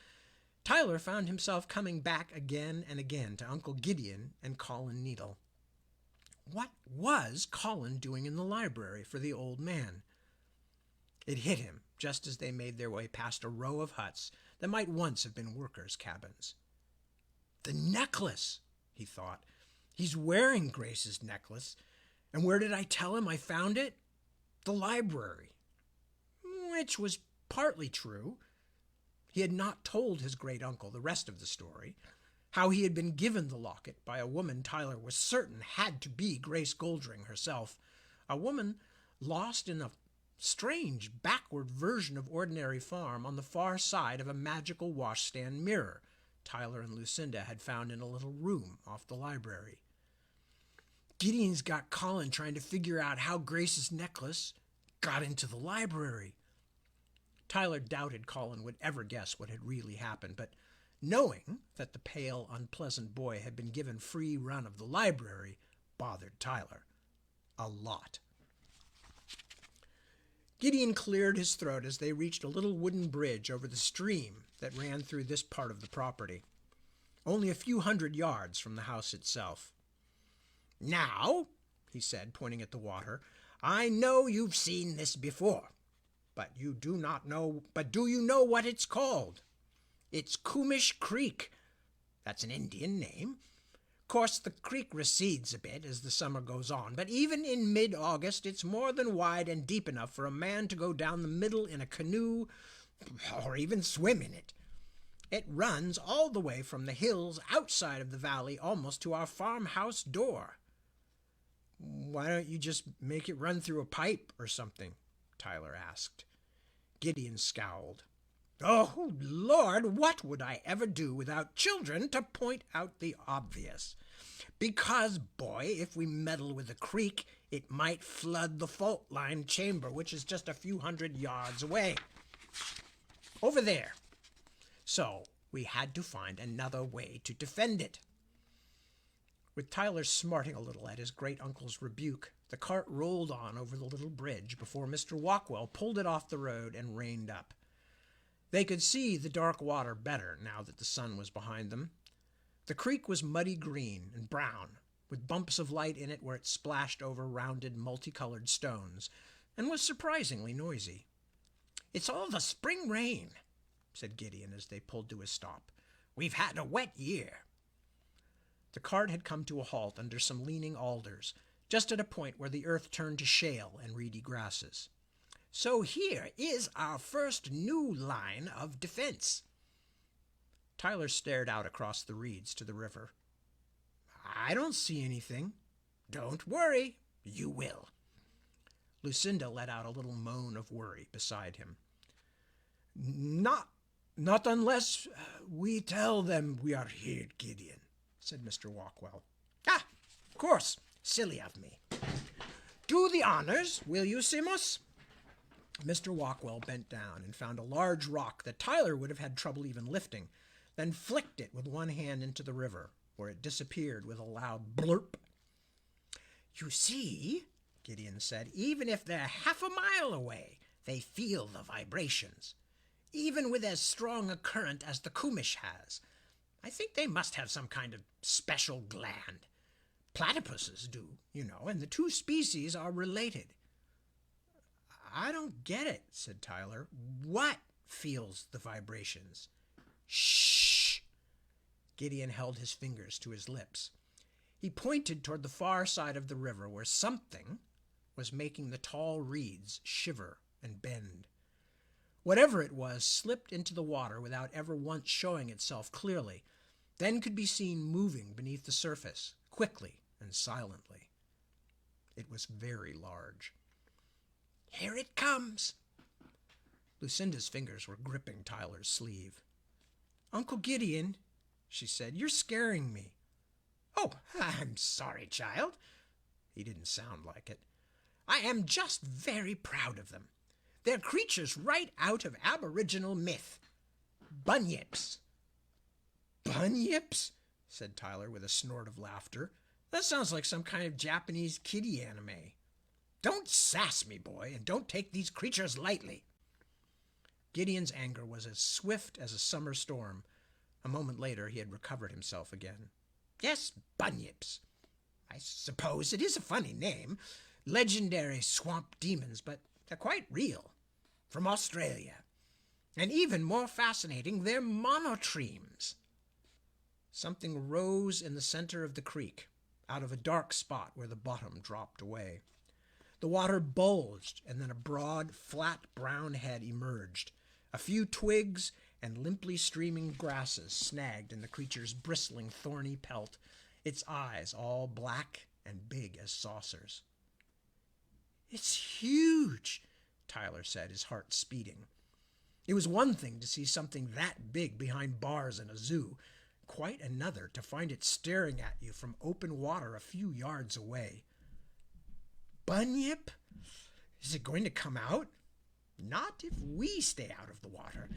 Tyler found himself coming back again and again to Uncle Gideon and Colin Needle. What was Colin doing in the library for the old man? It hit him just as they made their way past a row of huts that might once have been workers' cabins. "The necklace," he thought. "He's wearing Grace's necklace. And where did I tell him I found it? The library." Which was partly true. He had not told his great-uncle the rest of the story, how he had been given the locket by a woman Tyler was certain had to be Grace Goldring herself, a woman lost in a strange backward version of Ordinary Farm on the far side of a magical washstand mirror Tyler and Lucinda had found in a little room off the library. Gideon's got Colin trying to figure out how Grace's necklace got into the library. Tyler doubted Colin would ever guess what had really happened, but knowing that the pale, unpleasant boy had been given free run of the library bothered Tyler a lot. Gideon cleared his throat as they reached a little wooden bridge over the stream that ran through this part of the property, only a few hundred yards from the house itself. "Now," he said, pointing at the water, "I know you've seen this before, but do you know what it's called? It's Coomish Creek. That's an Indian name. Of course, the creek recedes a bit as the summer goes on, but even in mid-August it's more than wide and deep enough for a man to go down the middle in a canoe or even swim in it. It runs all the way from the hills outside of the valley almost to our farmhouse door. Why don't you just make it run through a pipe or something? Tyler asked. Gideon scowled. Oh, Lord, what would I ever do without children to point out the obvious? Because, boy, if we meddle with the creek, it might flood the fault line chamber, which is just a few hundred yards away. Over there. So we had to find another way to defend it. With Tyler smarting a little at his great-uncle's rebuke, the cart rolled on over the little bridge before Mr. Walkwell pulled it off the road and reined up. They could see the dark water better now that the sun was behind them. The creek was muddy green and brown, with bumps of light in it where it splashed over rounded, multicolored stones, and was surprisingly noisy. "It's all the spring rain," said Gideon as they pulled to a stop. "We've had a wet year." The cart had come to a halt under some leaning alders, just at a point where the earth turned to shale and reedy grasses. "So here is our first new line of defense." Tyler stared out across the reeds to the river. "I don't see anything." "Don't worry, you will." Lucinda let out a little moan of worry beside him. Not unless we tell them we are here, Gideon," said Mr. Walkwell. "Ah, of course. Silly of me. Do the honors, will you, Simos?" Mr. Walkwell bent down and found a large rock that Tyler would have had trouble even lifting, then flicked it with one hand into the river, where it disappeared with a loud blurp. "You see," Gideon said, "even if they're half a mile away, they feel the vibrations, even with as strong a current as the Kumish has. I think they must have some kind of special gland. Platypuses do, and the two species are related." "I don't get it," said Tyler. "What feels the vibrations?" "Shh!" Gideon held his fingers to his lips. He pointed toward the far side of the river where something was making the tall reeds shiver and bend. Whatever it was slipped into the water without ever once showing itself clearly, then could be seen moving beneath the surface, quickly and silently. It was very large. "Here it comes." Lucinda's fingers were gripping Tyler's sleeve. "Uncle Gideon," she said, "you're scaring me." "Oh, I'm sorry, child." He didn't sound like it. "I am just very proud of them. They're creatures right out of Aboriginal myth. Bunyips." "Bunyips?" said Tyler with a snort of laughter. "That sounds like some kind of Japanese kiddie anime." "Don't sass me, boy, and don't take these creatures lightly." Gideon's anger was as swift as a summer storm. A moment later he had recovered himself again. "Yes, bunyips. I suppose it is a funny name. Legendary swamp demons, but they're quite real. From Australia. And even more fascinating, they're monotremes." Something rose in the center of the creek, out of a dark spot where the bottom dropped away. The water bulged, and then a broad, flat brown head emerged. A few twigs and limply streaming grasses snagged in the creature's bristling, thorny pelt, its eyes all black and big as saucers. "It's huge," Tyler said, his heart speeding. It was one thing to see something that big behind bars in a zoo, quite another to find it staring at you from open water a few yards away. "Bunyip? Is it going to come out?" "Not if we stay out of the water,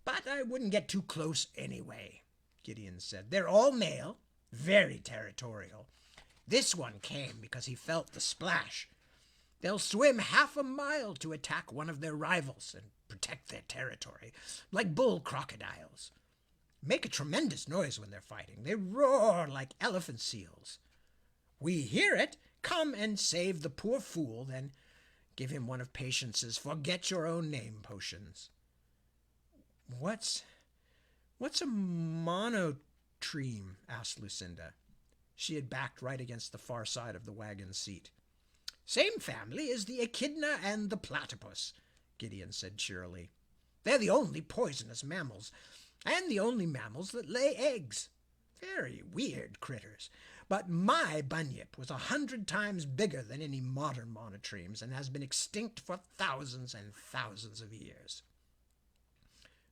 but I wouldn't get too close anyway," Gideon said. "They're all male, very territorial. This one came because he felt the splash. They'll swim half a mile to attack one of their rivals and protect their territory, like bull crocodiles. Make a tremendous noise when they're fighting. They roar like elephant seals. We hear it, come and save the poor fool, then give him one of Patience's forget-your-own-name potions." What's a monotreme?" asked Lucinda. She had backed right against the far side of the wagon seat. "Same family as the echidna and the platypus," Gideon said cheerily. "They're the only poisonous mammals, and the only mammals that lay eggs. Very weird critters, But my bunyip was 100 times bigger than any modern monotremes and has been extinct for thousands and thousands of years.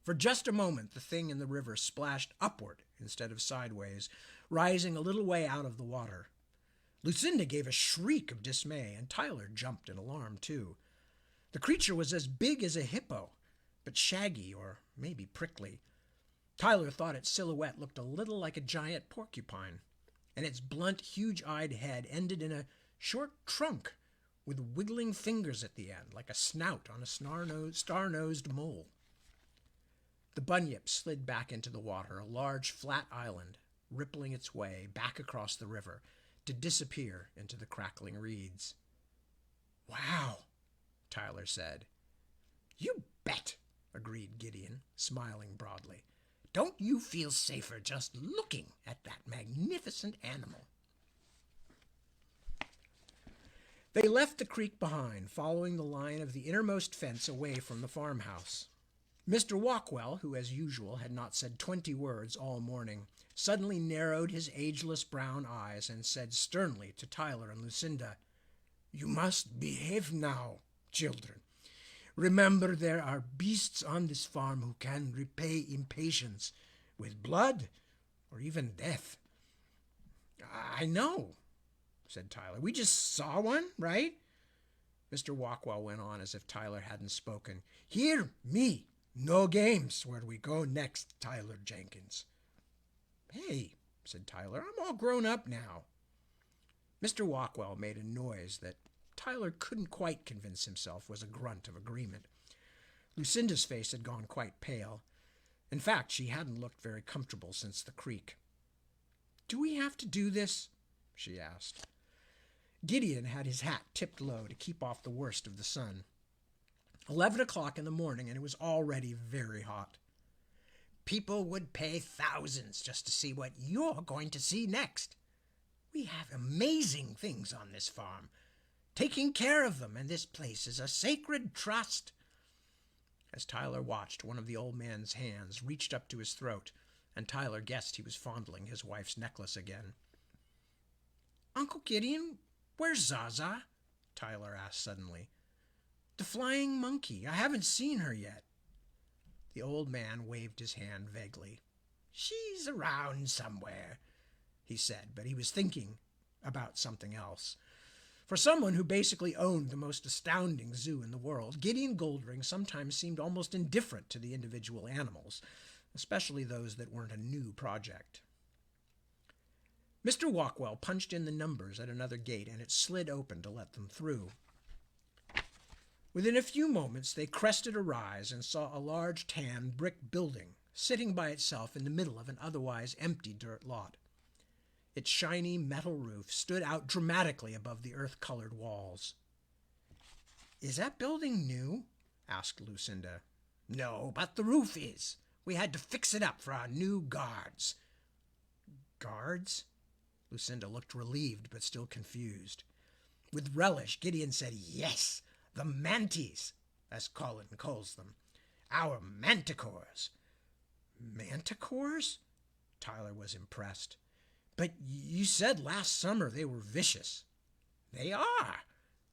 For just a moment, the thing in the river splashed upward instead of sideways, rising a little way out of the water. Lucinda gave a shriek of dismay, and Tyler jumped in alarm, too. The creature was as big as a hippo, but shaggy or maybe prickly. Tyler thought its silhouette looked a little like a giant porcupine, and its blunt, huge-eyed head ended in a short trunk with wiggling fingers at the end, like a snout on a star-nosed mole. The bunyip slid back into the water, a large flat island, rippling its way back across the river to disappear into the crackling reeds. "Wow," Tyler said. "You bet," agreed Gideon, smiling broadly. "Don't you feel safer just looking at that magnificent animal?" They left the creek behind, following the line of the innermost fence away from the farmhouse. Mr. Walkwell, who as usual had not said 20 words all morning, suddenly narrowed his ageless brown eyes and said sternly to Tyler and Lucinda, "You must behave now, children. Remember there are beasts on this farm who can repay impatience with blood or even death." "I know," said Tyler. "We just saw one, right?" Mr. Walkwell went on as if Tyler hadn't spoken. "Hear me. No games. Where do we go next, Tyler Jenkins?" "Hey," said Tyler, "I'm all grown up now." Mr. Walkwell made a noise that Tyler couldn't quite convince himself was a grunt of agreement. Lucinda's face had gone quite pale. In fact, she hadn't looked very comfortable since the creek. "Do we have to do this?" she asked. Gideon had his hat tipped low to keep off the worst of the sun. 11 o'clock in the morning, and it was already very hot. "People would pay thousands just to see what you're going to see next. We have amazing things on this farm. Taking care of them, and this place is a sacred trust." As Tyler watched, one of the old man's hands reached up to his throat, and Tyler guessed he was fondling his wife's necklace again. "Uncle Gideon, where's Zaza?" Tyler asked suddenly. "The flying monkey. I haven't seen her yet." The old man waved his hand vaguely. "She's around somewhere," he said, but he was thinking about something else. For someone who basically owned the most astounding zoo in the world, Gideon Goldring sometimes seemed almost indifferent to the individual animals, especially those that weren't a new project. Mr. Walkwell punched in the numbers at another gate, and it slid open to let them through. Within a few moments they crested a rise and saw a large tan brick building sitting by itself in the middle of an otherwise empty dirt lot. Its shiny metal roof stood out dramatically above the earth-colored walls. "Is that building new?" asked Lucinda. "No, but the roof is. We had to fix it up for our new guards." "Guards?" Lucinda looked relieved but still confused. With relish, Gideon said, "Yes, the manties, as Colin calls them. Our manticores." "Manticores?" Tyler was impressed. "But you said last summer they were vicious." "They are,"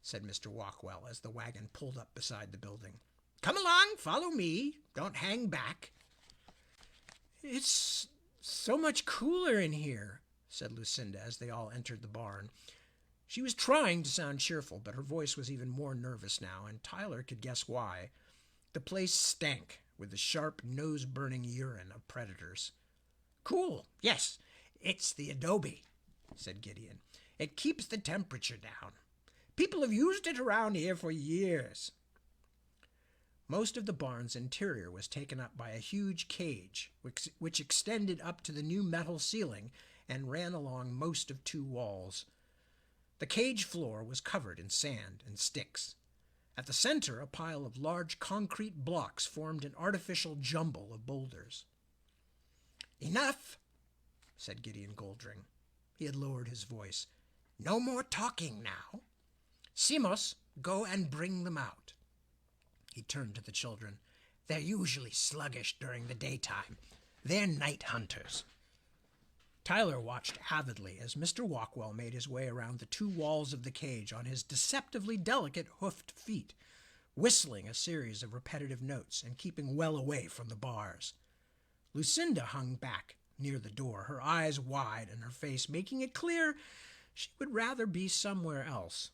said Mr. Walkwell as the wagon pulled up beside the building. "Come along, follow me. Don't hang back." "It's so much cooler in here," said Lucinda as they all entered the barn. She was trying to sound cheerful, but her voice was even more nervous now, and Tyler could guess why. The place stank with the sharp, nose-burning urine of predators. "Cool, yes, it's the adobe," said Gideon. "It keeps the temperature down. People have used it around here for years." Most of the barn's interior was taken up by a huge cage, which extended up to the new metal ceiling and ran along most of 2 walls. The cage floor was covered in sand and sticks. At the center, a pile of large concrete blocks formed an artificial jumble of boulders. "Enough," said Gideon Goldring. He had lowered his voice. "No more talking now. Simos, go and bring them out." He turned to the children. "They're usually sluggish during the daytime. They're night hunters." Tyler watched avidly as Mr. Walkwell made his way around the two walls of the cage on his deceptively delicate hoofed feet, whistling a series of repetitive notes and keeping well away from the bars. Lucinda hung back near the door, her eyes wide and her face making it clear she would rather be somewhere else.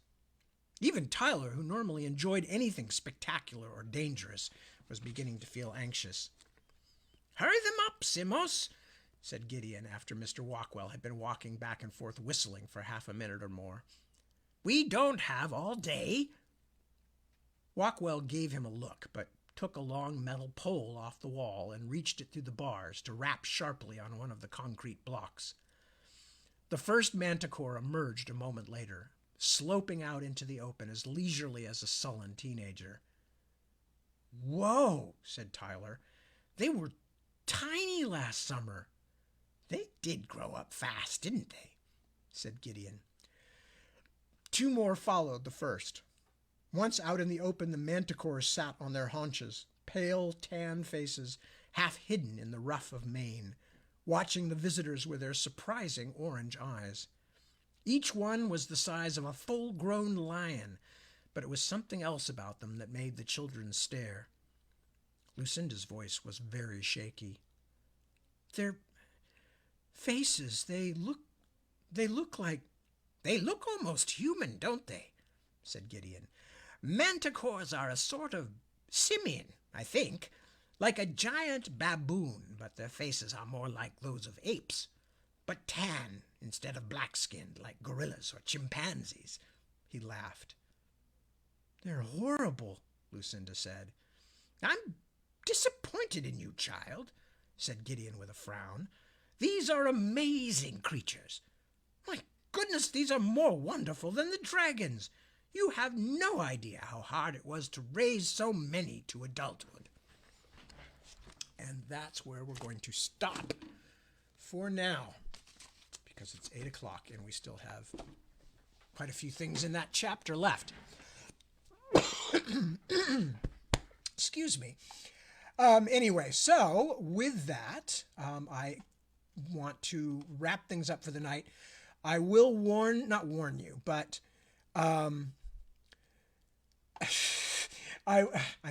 Even Tyler, who normally enjoyed anything spectacular or dangerous, was beginning to feel anxious. "Hurry them up, Simos," said Gideon after Mr. Walkwell had been walking back and forth whistling for half a minute or more. "We don't have all day." Walkwell gave him a look, but took a long metal pole off the wall and reached it through the bars to rap sharply on one of the concrete blocks. The first manticore emerged a moment later, sloping out into the open as leisurely as a sullen teenager. "Whoa," said Tyler. "They were tiny last summer." "They did grow up fast, didn't they?" said Gideon. Two more followed the first. Once out in the open, the manticores sat on their haunches, pale, tan faces half hidden in the ruff of mane, watching the visitors with their surprising orange eyes. Each one was the size of a full-grown lion, but it was something else about them that made the children stare. Lucinda's voice was very shaky. "Their faces, they look like—" "They look almost human, don't they?" said Gideon. "Manticores are a sort of simian, I think, like a giant baboon, but their faces are more like those of apes, but tan instead of black-skinned like gorillas or chimpanzees." He laughed. "They're horrible," Lucinda said. "I'm disappointed in you, child," said Gideon with a frown. "These are amazing creatures. My goodness, these are more wonderful than the dragons. You have no idea how hard it was to raise so many to adulthood." And that's where we're going to stop for now, because it's 8 o'clock and we still have quite a few things in that chapter left. Excuse me. Anyway, so with that, I want to wrap things up for the night. I will not warn you, but I'm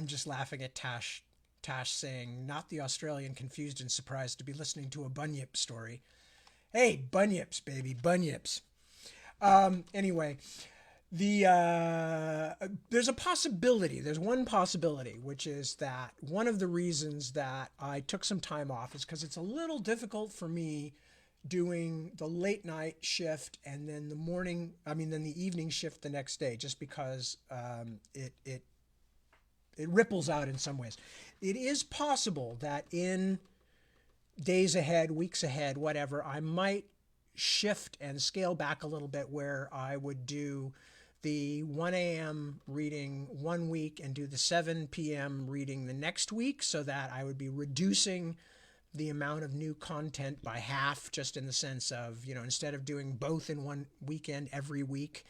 just laughing at Tash saying, "Not the Australian confused and surprised to be listening to a bunyip story." Hey, bunyips, baby, bunyips. Anyway, there's a possibility. There's one possibility, which is that one of the reasons that I took some time off is because it's a little difficult for me doing the late night shift and then the evening shift the next day, just because it ripples out in some ways. It is possible that in days ahead, weeks ahead, whatever, I might shift and scale back a little bit, where I would do the 1 a.m. reading one week and do the 7 p.m. reading the next week, so that I would be reducing the amount of new content by half, just in the sense of, instead of doing both in one weekend every week,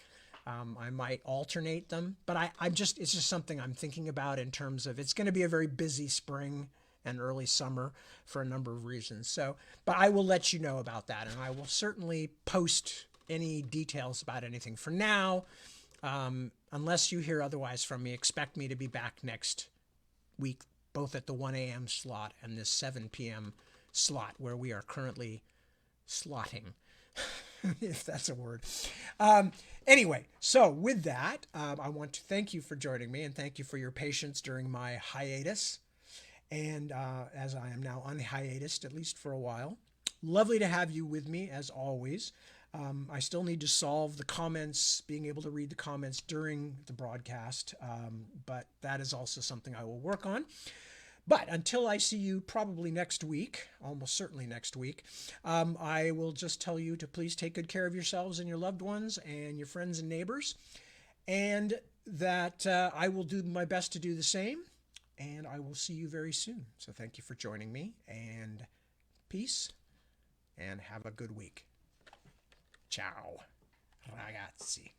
I might alternate them. But it's just something I'm thinking about, in terms of, it's going to be a very busy spring and early summer for a number of reasons. So, but I will let you know about that, and I will certainly post any details about anything. For now, unless you hear otherwise from me, expect me to be back next week, both at the 1 a.m. slot and this 7 p.m. slot, where we are currently slotting, if that's a word. Anyway, so with that, I want to thank you for joining me, and thank you for your patience during my hiatus. And as I am now on hiatus, at least for a while. Lovely to have you with me, as always. I still need to solve the comments, being able to read the comments during the broadcast, but that is also something I will work on. But until I see you probably next week, almost certainly next week, I will just tell you to please take good care of yourselves and your loved ones and your friends and neighbors, and that I will do my best to do the same. And I will see you very soon. So thank you for joining me, and peace, and have a good week. Ciao, ragazzi.